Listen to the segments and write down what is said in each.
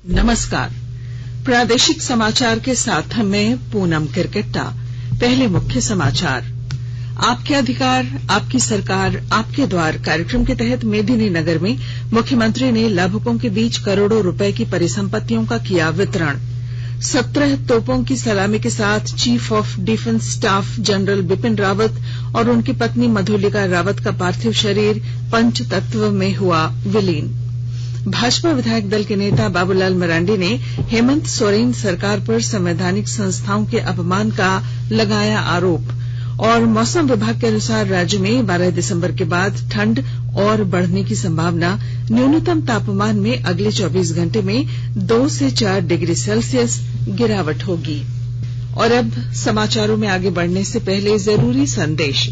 नमस्कार। प्रादेशिक समाचार के साथ मैं पूनम किरकिट्टा। पहले मुख्य समाचार। आपके अधिकार आपकी सरकार आपके द्वार कार्यक्रम के तहत मेदिनीनगर में मुख्यमंत्री ने लाभुकों के बीच करोड़ों रुपए की परिसंपत्तियों का किया वितरण। 17 तोपों की सलामी के साथ chief of defence staff general Bipin Rawat और उनकी पत्नी मधुलिका रावत का पार्थिव शरीर पंचतत्व में हुआ विलीन। भाजपा विधायक दल के नेता बाबूलाल मरांडी ने हेमंत सोरेन सरकार पर संवैधानिक संस्थाओं के अपमान का लगाया आरोप। और मौसम विभाग के अनुसार राज्य में 12 दिसंबर के बाद ठंड और बढ़ने की संभावना। न्यूनतम तापमान में अगले 24 घंटे में 2 से 4 डिग्री सेल्सियस गिरावट होगी। और अब समाचारों में आगे बढ़ने से पहले जरूरी संदेश।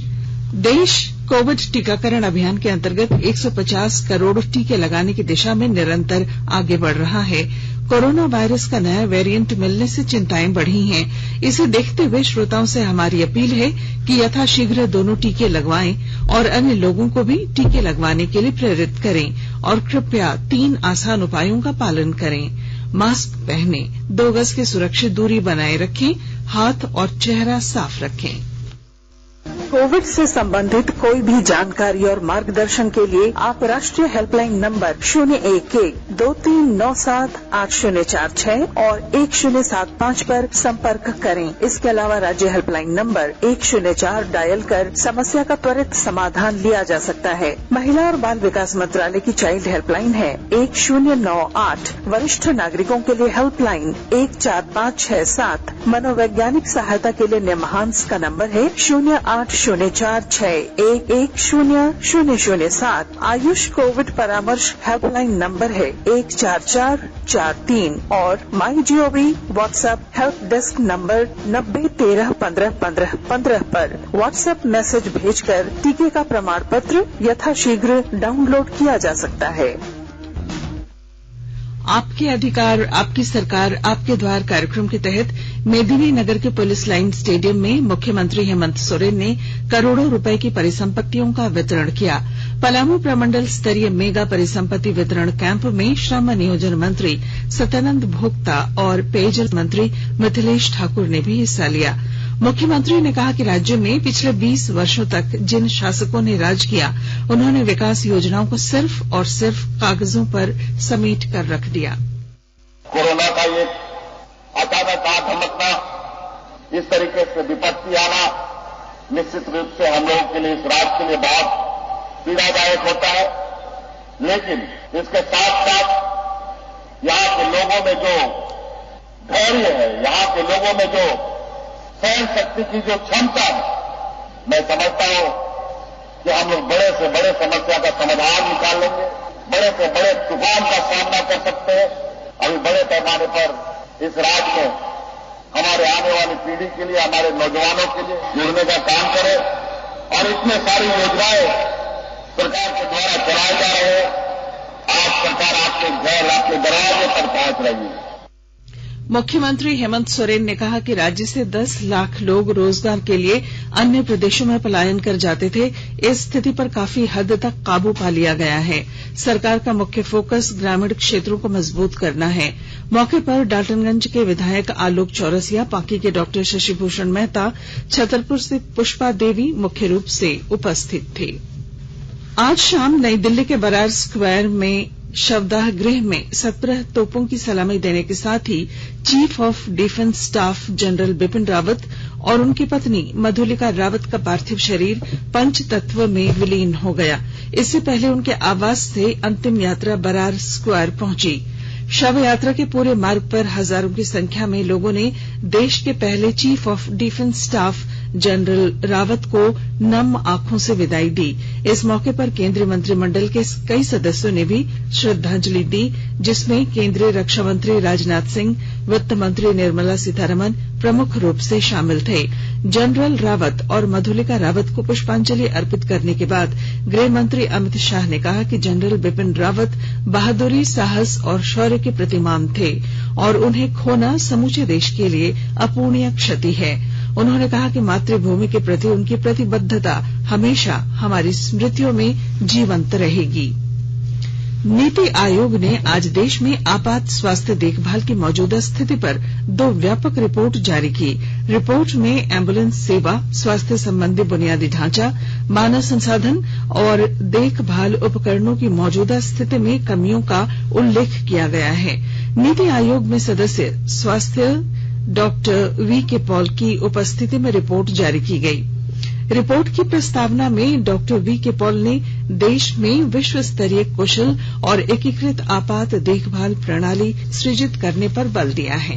देश कोविड टीकाकरण अभियान के अंतर्गत 150 करोड़ टीके लगाने की दिशा में निरंतर आगे बढ़ रहा है। कोरोना वायरस का नया वेरिएंट मिलने से चिंताएं बढ़ी हैं। इसे देखते हुए श्रोताओं से हमारी अपील है कि यथाशीघ्र दोनों टीके लगवाएं और अन्य लोगों को भी टीके लगवाने के लिए प्रेरित करें। और कृपया 3 आसान उपायों का पालन करें। मास्क पहनें, 2 गज की सुरक्षित दूरी बनाए रखें, हाथ और चेहरा साफ रखें। कोविड से संबंधित कोई भी जानकारी और मार्गदर्शन के लिए आप राष्ट्रीय हेल्पलाइन नंबर 0112397846 और 1075 पर संपर्क करें। इसके अलावा राज्य हेल्पलाइन नंबर 104 डायल कर समस्या का त्वरित समाधान लिया जा सकता है। महिला और बाल विकास मंत्रालय की चाइल्ड हेल्पलाइन है 1098। वरिष्ठ नागरिकों के लिए हेल्पलाइन 14567। मनोवैज्ञानिक सहायता के लिए निमहांस का नंबर है 0804611007। आयुष कोविड परामर्श हेल्पलाइन नंबर है 14443 और MyGov WhatsApp help desk number 90131515 पर व्हाट्सएप मैसेज भेजकर टीके का प्रमाण पत्र यथाशीघ्र डाउनलोड किया जा सकता है। आपके अधिकार आपकी सरकार आपके द्वार कार्यक्रम के तहत मेदिनीनगर के पुलिस लाइन स्टेडियम में मुख्यमंत्री हेमंत सोरेन ने करोड़ों रुपए की परिसंपत्तियों का वितरण किया। पलामू प्रमंडल स्तरीय मेगा परिसंपत्ति वितरण कैंप में श्रम नियोजन मंत्री सत्यानंद भोक्ता और पेयजल मंत्री मिथिलेश ठाकुर ने भी हिस्सा लिया। मुख्यमंत्री ने कहा कि राज्य में पिछले 20 वर्षों तक जिन शासकों ने राज किया उन्होंने विकास योजनाओं को सिर्फ और सिर्फ कागजों पर समेट कर रख दिया। कोरोना का ये अचानक आ धमकना, इस तरीके से विपत्ति आना निश्चित रूप से हम लोगों के लिए, इस राज्य के लिए बहुत पीड़ादायक होता है। लेकिन इसके साथ साथ यहाँ के लोगों में जो धैर्य है, यहाँ के लोगों में जो सहन शक्ति की जो क्षमता है, मैं समझता हूं कि हम लोग बड़े से बड़े समस्या का समाधान निकाल लेंगे, बड़े से बड़े तूफान का सामना कर सकते हैं। अभी बड़े पैमाने पर इस राज्य में हमारे आने वाली पीढ़ी के लिए, हमारे नौजवानों के लिए जुड़ने का काम करें और इतने सारी योजनाएं सरकार के द्वारा चलाए जा रहे हैं। आज सरकार आपके घर, आपके दरवाजे पर पहुंच रही है। मुख्यमंत्री हेमंत सोरेन ने कहा कि राज्य से 10 लाख लोग रोजगार के लिए अन्य प्रदेशों में पलायन कर जाते थे। इस स्थिति पर काफी हद तक काबू पा लिया गया है। सरकार का मुख्य फोकस ग्रामीण क्षेत्रों को मजबूत करना है। मौके पर डाल्टनगंज के विधायक आलोक चौरसिया, पांकी के डॉक्टर शशिभूषण मेहता, छतरपुर से पुष्पा देवी मुख्य रूप से उपस्थित थे। आज शाम नई दिल्ली के बरार स्क्वायर में शवदाह गृह में 17 तोपों की सलामी देने के साथ ही chief of defence staff general Bipin Rawat और उनकी पत्नी मधुलिका रावत का पार्थिव शरीर पंचतत्व में विलीन हो गया। इससे पहले उनके आवास से अंतिम यात्रा बरार स्क्वायर पहुंची। शव यात्रा के पूरे मार्ग पर हजारों की संख्या में लोगों ने देश के पहले chief of defence staff general Rawat को नम आंखों से विदाई दी। इस मौके पर केंद्रीय मंत्रिमंडल के कई सदस्यों ने भी श्रद्धांजलि दी, जिसमें केंद्रीय रक्षा मंत्री राजनाथ सिंह, वित्त मंत्री निर्मला सीतारमण प्रमुख रूप से शामिल थे। जनरल रावत और मधुलिका रावत को पुष्पांजलि अर्पित करने के बाद गृह मंत्री अमित शाह ने कहा कि जनरल बिपिन रावत बहादुरी, साहस और शौर्य के प्रतिमान थे और उन्हें खोना समूचे देश के लिए अपूरणीय क्षति है। उन्होंने कहा कि मातृभूमि के प्रति उनकी प्रतिबद्धता हमेशा हमारी स्मृतियों में जीवंत रहेगी। नीति आयोग ने आज देश में आपात स्वास्थ्य देखभाल की मौजूदा स्थिति पर 2 व्यापक रिपोर्ट जारी की। रिपोर्ट में एम्बुलेंस सेवा, स्वास्थ्य संबंधी बुनियादी ढांचा, मानव संसाधन और देखभाल उपकरणों की मौजूदा स्थिति में कमियों का उल्लेख किया गया है। नीति आयोग में सदस्य स्वास्थ्य डॉक्टर वीके पॉल की उपस्थिति में रिपोर्ट जारी की गई। रिपोर्ट की प्रस्तावना में डॉक्टर वीके पॉल ने देश में विश्व स्तरीय कुशल और एकीकृत आपात देखभाल प्रणाली सृजित करने पर बल दिया है।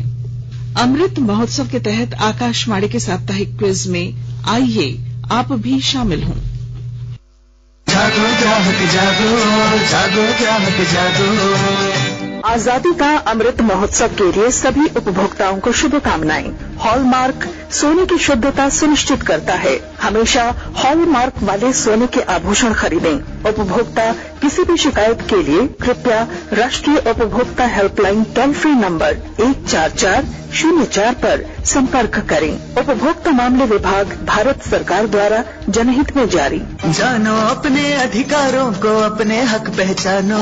अमृत महोत्सव के तहत आकाशवाणी के साप्ताहिक क्विज में आइए आप भी शामिल हों। जागो ग्राहक जागो, जागो ग्राहक जागो। आजादी का अमृत महोत्सव के लिए सभी उपभोक्ताओं को शुभकामनाएं। हॉलमार्क सोने की शुद्धता सुनिश्चित करता है। हमेशा हॉलमार्क वाले सोने के आभूषण खरीदें। उपभोक्ता किसी भी शिकायत के लिए कृपया राष्ट्रीय उपभोक्ता हेल्पलाइन टोल फ्री नंबर 14404 पर संपर्क करें। उपभोक्ता मामले विभाग, भारत सरकार द्वारा जनहित में जारी। जानो अपने अधिकारों को, अपने हक पहचानो,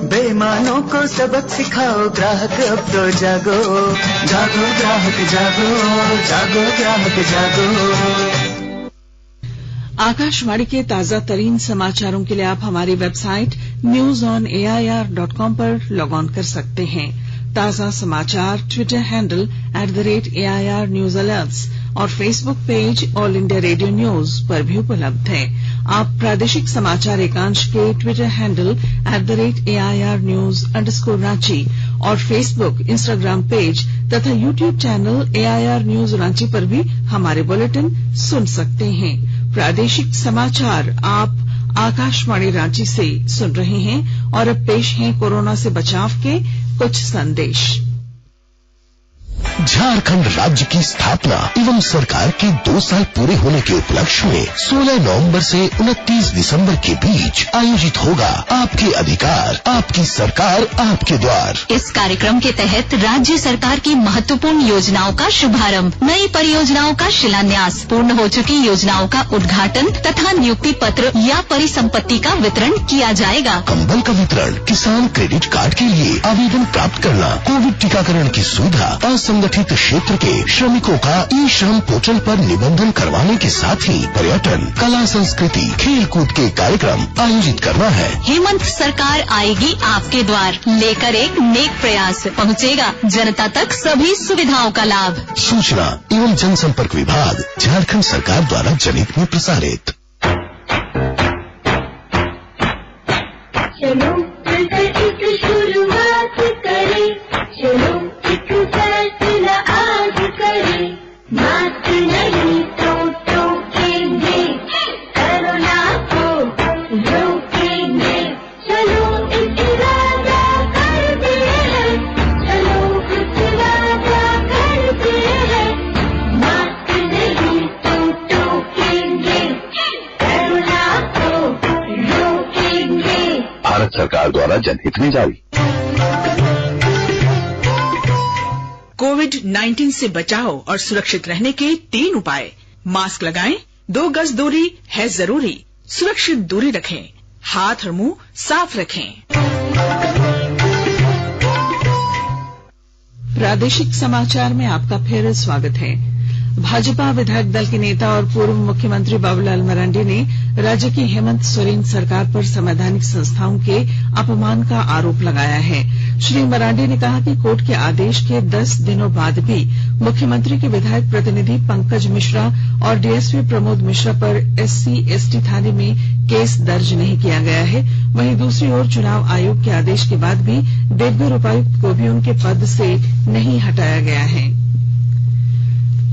बेईमानों को सबक सिखाओ, ग्राहक अब तो जागो। जागो ग्राहक जागो, जागो ग्राहक जागो। आकाशवाणी के ताजा तरीन समाचारों के लिए आप हमारी वेबसाइट newsonair.com पर लॉग ऑन कर सकते हैं। ताजा समाचार Twitter handle @AIR News Alerts और Facebook page all India radio news पर भी उपलब्ध है। आप प्रादेशिक समाचार एकांश के ट्विटर हैंडल @AIR News _ और फेसबुक, इंस्टाग्राम पेज तथा YouTube channel AIR News Ranchi पर भी हमारे बुलेटिन सुन सकते हैं। प्रादेशिक समाचार आप आकाशवाणी रांची से सुन रहे हैं और अब पेश हैं कोरोना से बचाव के कुछ संदेश। झारखंड राज्य की स्थापना एवं सरकार के 2 साल पूरे होने के उपलक्ष्य में 16 नवंबर से 29 दिसंबर के बीच आयोजित होगा आपके अधिकार, आपकी सरकार, आपके द्वार। इस कार्यक्रम के तहत राज्य सरकार की महत्वपूर्ण योजनाओं का शुभारंभ, नई परियोजनाओं का शिलान्यास, पूर्ण हो चुकी योजनाओं का उद्घाटन तथा नियुक्ति पत्र या परिसंपत्ति का वितरण किया जाएगा। कंबल का वितरण, किसान क्रेडिट कार्ड के लिए आवेदन प्राप्त करना, कोविड टीकाकरण की सुविधा, असंगठित क्षेत्र के श्रमिकों का ई-श्रम पोर्टल पर निबंधन करवाने के साथ ही पर्यटन, कला, संस्कृति, खेल कूद के कार्यक्रम आयोजित करना है। हेमंत सरकार आएगी आपके द्वार, लेकर एक नेक प्रयास, पहुंचेगा जनता तक सभी सुविधाओं का लाभ। सूचना एवं जनसंपर्क विभाग, झारखंड सरकार द्वारा जनहित में प्रसारित। चलो एक शुरुआत करें, चलो एक फैसला आज करें, मास्क नहीं तो टोकेंगे, कोरोना को रोकेंगे। चलो एक इरादा करते हैं, चलो एक इरादा करते हैं, मास्क नहीं तो टोकेंगे, कोरोना को रोकेंगे। भारत सरकार द्वारा जनहित में जारी। कोविड-19 से बचाव और सुरक्षित रहने के 3 उपाय। मास्क लगाएं, 2 गज दूरी है जरूरी, सुरक्षित दूरी रखें, हाथ और मुंह साफ रखें। प्रादेशिक समाचार में आपका फिर स्वागत है। भाजपा विधायक दल के नेता और पूर्व मुख्यमंत्री बाबूलाल मरांडी ने राज्य की हेमंत सोरेन सरकार पर संवैधानिक संस्थाओं के अपमान का आरोप लगाया है। श्री मरांडी ने कहा कि कोर्ट के आदेश के 10 दिनों बाद भी मुख्यमंत्री के विधायक प्रतिनिधि पंकज मिश्रा और डीएसपी प्रमोद मिश्रा पर SC/ST थाने में केस दर्ज नहीं किया गया है। वहीं दूसरी ओर चुनाव आयोग के आदेश के बाद भी देवघर उपायुक्त को भी उनके पद से नहीं हटाया गया है।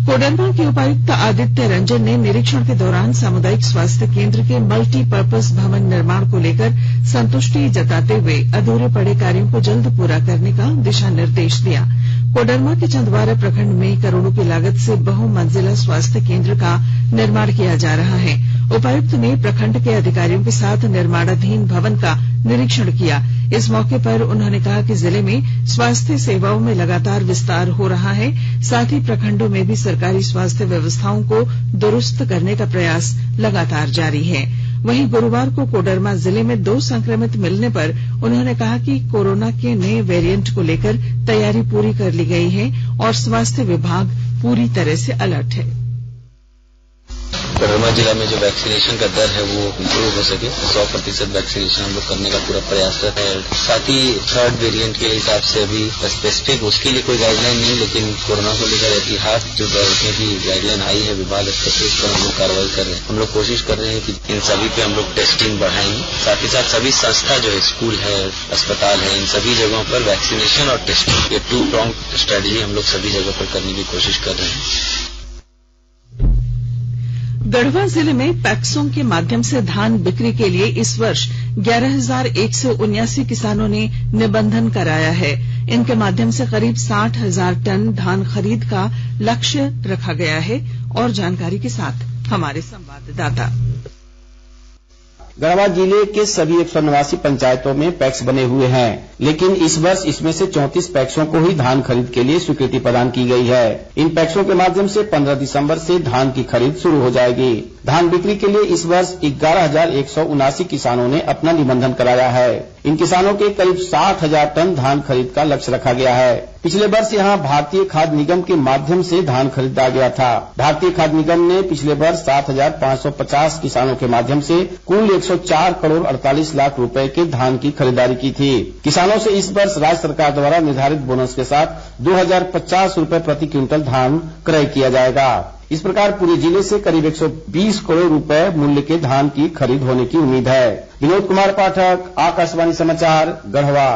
कोडरमा के उपायुक्त आदित्य रंजन ने निरीक्षण के दौरान सामुदायिक स्वास्थ्य केंद्र के मल्टीपर्पज भवन निर्माण को लेकर संतुष्टि जताते हुए अधूरे पड़े कार्यों को जल्द पूरा करने का दिशा निर्देश दिया। कोडरमा के चंदवारा प्रखंड में करोड़ों की लागत से बहुमंजिला स्वास्थ्य केंद्र का निर्माण किया जा रहा है। उपायुक्त ने प्रखंड के अधिकारियों के साथ निर्माणाधीन भवन का निरीक्षण किया। इस मौके पर उन्होंने कहा कि जिले में स्वास्थ्य सेवाओं में लगातार विस्तार हो रहा है, साथ ही प्रखंडों में भी सरकारी स्वास्थ्य व्यवस्थाओं को दुरुस्त करने का प्रयास लगातार जारी है। वहीं गुरुवार को कोडरमा जिले में 2 संक्रमित मिलने पर उन्होंने कहा कि कोरोना के नए वेरिएंट को लेकर तैयारी पूरी कर ली गई है और स्वास्थ्य विभाग पूरी तरह से अलर्ट है। कोडरमा जिला में जो वैक्सीनेशन का दर है वो इम्प्रूव हो सके 100% वैक्सीनेशन हम लोग करने का पूरा प्रयास है। साथ ही थर्ड वेरिएंट के हिसाब से अभी स्पेसिफिक उसके लिए कोई गाइडलाइन नहीं, लेकिन कोरोना को लेकर एहतियात जो बरतने की गाइडलाइन आई है विभाग स्तर पर, उस पर हम लोग कार्रवाई कर रहे हैं। हम लोग कोशिश कर रहे हैं कि इन सभी पे हम लोग टेस्टिंग बढ़ाएंगे। साथ ही साथ सभी संस्था जो है, स्कूल है, अस्पताल है, इन सभी जगहों पर वैक्सीनेशन और टेस्टिंग ये 2 pronged स्ट्रेटेजी हम लोग सभी जगह पर करने की कोशिश कर रहे हैं। गढ़वा जिले में पैक्सों के माध्यम से धान बिक्री के लिए इस वर्ष 11,179 किसानों ने निबंधन कराया है। इनके माध्यम से करीब 60,000 टन धान खरीद का लक्ष्य रखा गया है। और जानकारी के साथ हमारे संवाददाता। गढ़वा जिले के सभी 189 पंचायतों में पैक्स बने हुए हैं, लेकिन इस वर्ष इसमें से 34 पैक्सों को ही धान खरीद के लिए स्वीकृति प्रदान की गई है। इन पैक्सों के माध्यम से 15 दिसंबर से धान की खरीद शुरू हो जाएगी। धान बिक्री के लिए इस वर्ष 11,179 किसानों ने अपना निबंधन कराया है। इन किसानों के करीब 60,000 टन धान खरीद का लक्ष्य रखा गया है। पिछले वर्ष यहां भारतीय खाद्य निगम के माध्यम से धान खरीदा गया था। भारतीय खाद्य निगम ने पिछले वर्ष 7,550 किसानों के माध्यम से कुल 104 करोड़ 48 लाख रुपए के धान की खरीदारी की थी। किसानों से इस वर्ष राज्य सरकार द्वारा निर्धारित बोनस के साथ 2,050 रुपए प्रति क्विंटल धान क्रय किया जाएगा। इस प्रकार पूरे जिले से करीब 120 करोड़ रुपए मूल्य के धान की खरीद होने की उम्मीद है। विनोद कुमार पाठक, आकाशवाणी समाचार, गढ़वा।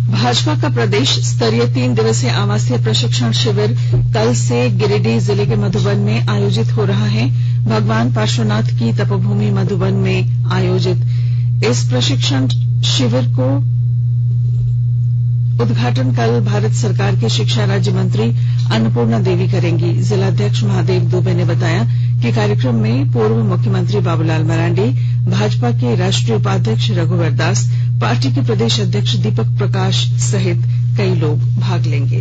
भाजपा का प्रदेश स्तरीय 3 दिवसीय आवासीय प्रशिक्षण शिविर कल से गिरिडीह जिले के मधुबन में आयोजित हो रहा है। भगवान पार्श्वनाथ की तपोभूमि मधुबन में आयोजित इस प्रशिक्षण शिविर को उद्घाटन कल भारत सरकार के शिक्षा राज्य मंत्री अन्नपूर्णा देवी करेंगी। जिलाध्यक्ष महादेव दुबे ने बताया कि कार्यक्रम में पूर्व मुख्यमंत्री बाबूलाल मरांडी, भाजपा के राष्ट्रीय उपाध्यक्ष रघुवर दास, पार्टी के प्रदेश अध्यक्ष दीपक प्रकाश सहित कई लोग भाग लेंगे।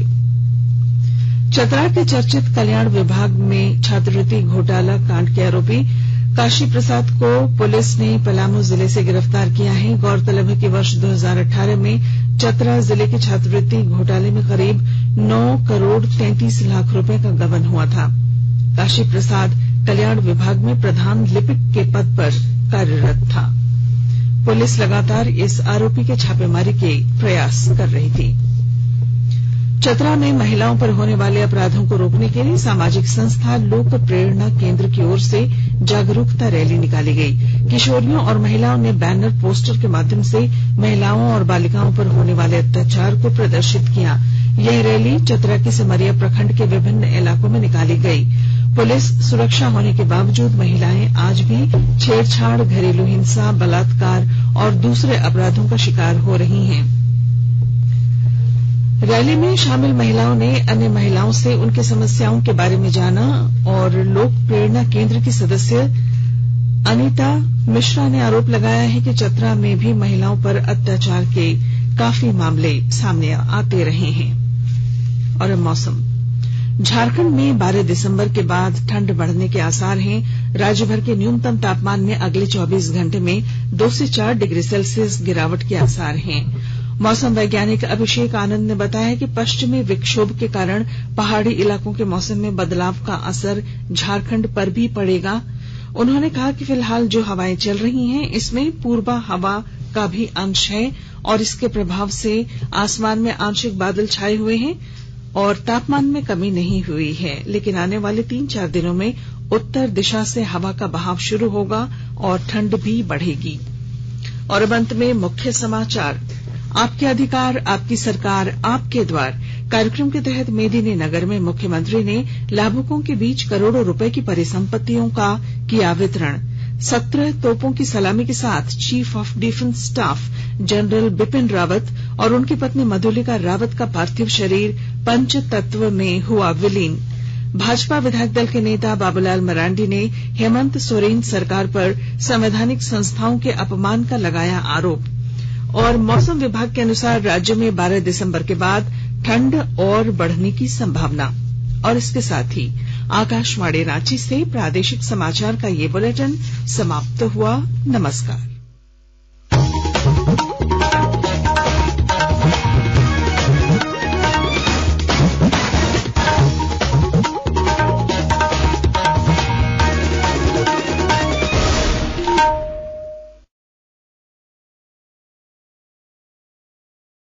चतरा के चर्चित कल्याण विभाग में छात्रवृत्ति घोटाला कांड के आरोपी काशी प्रसाद को पुलिस ने पलामू जिले से गिरफ्तार किया है। गौरतलब है कि वर्ष 2018 में चतरा जिले के छात्रवृत्ति घोटाले में करीब 9 करोड़ 33 लाख रुपए का गबन हुआ था। काशी प्रसाद कल्याण विभाग में प्रधान लिपिक के पद पर कार्यरत था। पुलिस लगातार इस आरोपी के छापेमारी के प्रयास कर रही थी। चतरा में महिलाओं पर होने वाले अपराधों को रोकने के लिए सामाजिक संस्था लोक प्रेरणा केंद्र की ओर से जागरूकता रैली निकाली गई। किशोरियों और महिलाओं ने बैनर पोस्टर के माध्यम से महिलाओं और बालिकाओं पर होने वाले अत्याचार को प्रदर्शित किया। यह रैली चतरा के सिमरिया प्रखंड के विभिन्न इलाकों में निकाली गई। पुलिस सुरक्षा होने के बावजूद महिलाएं आज भी छेड़छाड़, घरेलू हिंसा, बलात्कार और दूसरे अपराधों का शिकार हो रही हैं। रैली में शामिल महिलाओं ने अन्य महिलाओं से उनकी समस्याओं के बारे में जाना और लोक प्रेरणा केंद्र की सदस्य अनीता मिश्रा ने आरोप लगाया है कि चतरा में भी महिलाओं पर अत्याचार के काफी मामले सामने आते रहे हैं। और अब मौसम। झारखंड में 12 दिसंबर के बाद ठंड बढ़ने के आसार हैं। राज्य भर के न्यूनतम तापमान में अगले 24 घंटे में 2 से 4 डिग्री सेल्सियस गिरावट के आसार हैं। मौसम वैज्ञानिक अभिषेक आनंद ने बताया कि पश्चिमी विक्षोभ के कारण पहाड़ी इलाकों के मौसम में बदलाव का असर झारखंड पर भी पड़ेगा। उन्होंने कहा कि फिलहाल जो हवाएं चल रही हैं इसमें पूर्वा हवा का भी अंश है और इसके प्रभाव से आसमान में आंशिक बादल छाए हुए हैं और तापमान में कमी नहीं हुई है। लेकिन आने वाले 3-4 दिनों में उत्तर दिशा से हवा का बहाव शुरू होगा और ठंड भी बढ़ेगी। और अब अंत में मुख्य समाचार। आपके अधिकार, आपकी सरकार, आपके द्वार कार्यक्रम के तहत मेदिनीनगर में मुख्यमंत्री ने लाभुकों के बीच करोड़ों रुपए की परिसंपत्तियों का किया वितरण। 17 तोपों की सलामी के साथ chief of defence staff general Bipin Rawat और उनकी पत्नी मधुलिका रावत का पार्थिव शरीर पंच तत्व में हुआ विलीन। भाजपा विधायक दल के नेता बाबूलाल मरांडी ने हेमंत सोरेन सरकार पर संवैधानिक संस्थाओं के अपमान का लगाया आरोप। और मौसम विभाग के अनुसार राज्य में 12 दिसंबर के बाद ठंड और बढ़ने की संभावना। और इसके साथ ही आकाशवाणी रांची से प्रादेशिक समाचार का ये बुलेटिन समाप्त हुआ। नमस्कार।